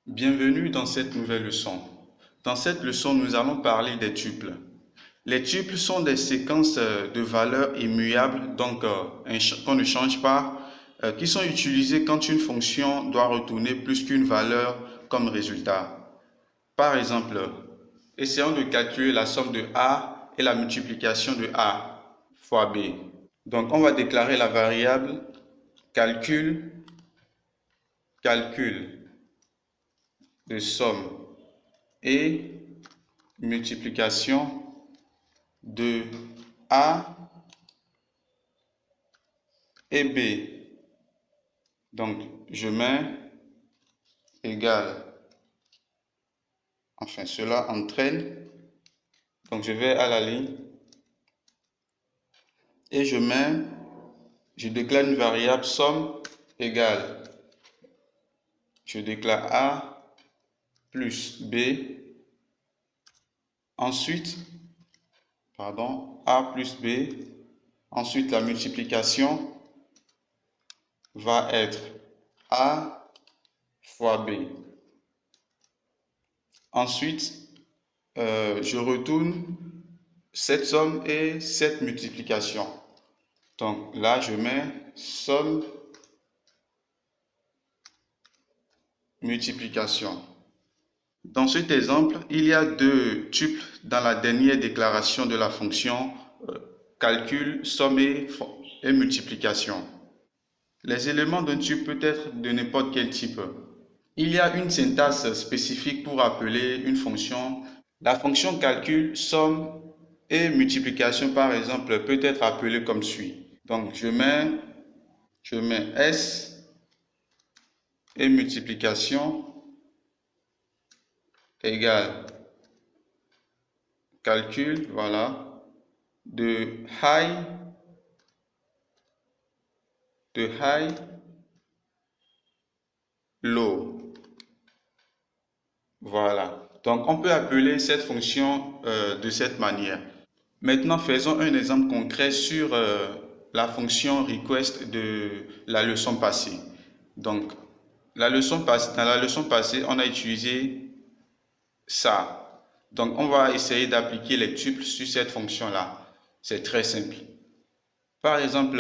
Bienvenue dans cette nouvelle leçon. Dans cette leçon, nous allons parler des tuples. Les tuples sont des séquences de valeurs immuables, donc qu'on ne change pas, qui sont utilisées quand une fonction doit retourner plus qu'une valeur comme résultat. Par exemple, essayons de calculer la somme de A et la multiplication de A fois B. Donc, on va déclarer la variable calcul de somme et multiplication de A et B. Donc, je mets égal. Enfin, cela entraîne. Donc, je vais à la ligne et je déclare une variable somme égale. Je déclare A plus B. Ensuite, A plus B. Ensuite, la multiplication va être A fois B. Ensuite, je retourne cette somme et cette multiplication. Donc là, je mets somme, multiplication. Dans cet exemple, il y a deux tuples dans la dernière déclaration de la fonction calcul, somme et multiplication. Les éléments d'un tuple peuvent être de n'importe quel type. Il y a une syntaxe spécifique pour appeler une fonction. La fonction calcul, somme et multiplication, par exemple, peut être appelée comme suit. Donc, je mets S et multiplication égale calcul, voilà, de high low. Voilà. Donc, on peut appeler cette fonction de cette manière. Maintenant, faisons un exemple concret sur la fonction request de la leçon passée. Donc, dans la leçon passée, on a utilisé ça. Donc, on va essayer d'appliquer les tuples sur cette fonction-là. C'est très simple. Par exemple,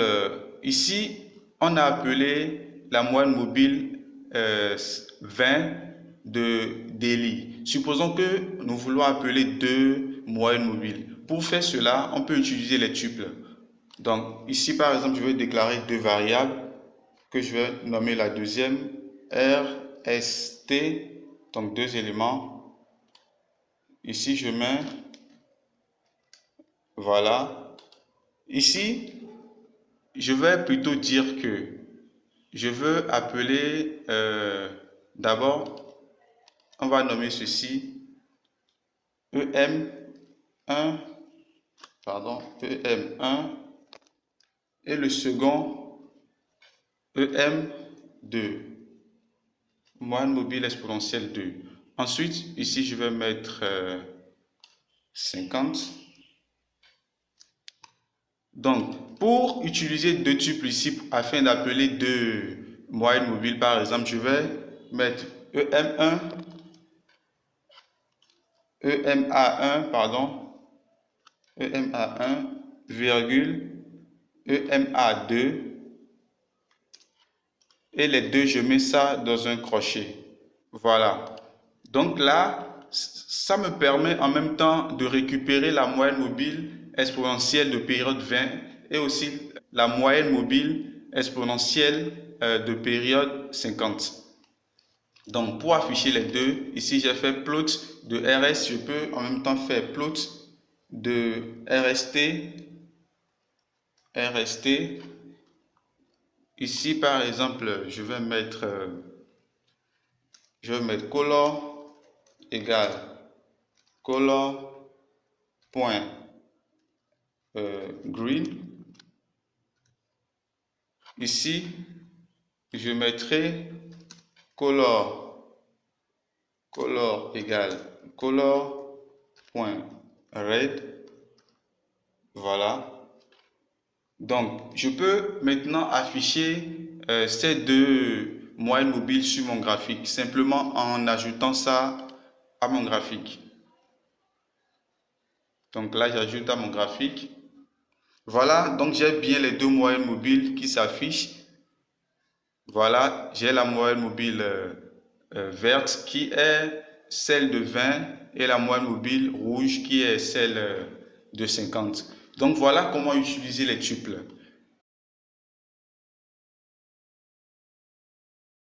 ici, on a appelé la moyenne mobile 20 d'Eli. Supposons que nous voulons appeler deux moyennes mobiles. Pour faire cela, on peut utiliser les tuples. Donc, ici, par exemple, je vais déclarer deux variables que je vais nommer la deuxième RST, donc deux éléments. Ici, je mets, voilà. Ici, je vais plutôt dire que je veux appeler, d'abord, on va nommer ceci EM1, EM1 et le second EM2, moyenne mobile exponentielle 2. Ensuite, ici, je vais mettre 50. Donc, pour utiliser deux tuples ici, afin d'appeler deux moyennes mobiles, par exemple, je vais mettre EM1, EMA1, virgule, EMA2, et les deux, je mets ça dans un crochet. Voilà. Donc là, ça me permet en même temps de récupérer la moyenne mobile exponentielle de période 20 et aussi la moyenne mobile exponentielle de période 50. Donc pour afficher les deux, ici j'ai fait plot de RS, je peux en même temps faire plot de RST. Ici par exemple, je vais mettre color égale color.green. Ici, je mettrai color égale color.red. Voilà. Donc, je peux maintenant afficher ces deux moyenne mobile sur mon graphique, simplement en ajoutant ça à mon graphique. Donc là, j'ajoute à mon graphique. Voilà, donc j'ai bien les deux moyennes mobiles qui s'affichent. Voilà, j'ai la moyenne mobile verte qui est celle de 20 et la moyenne mobile rouge qui est celle de 50. Donc voilà comment utiliser les tuples.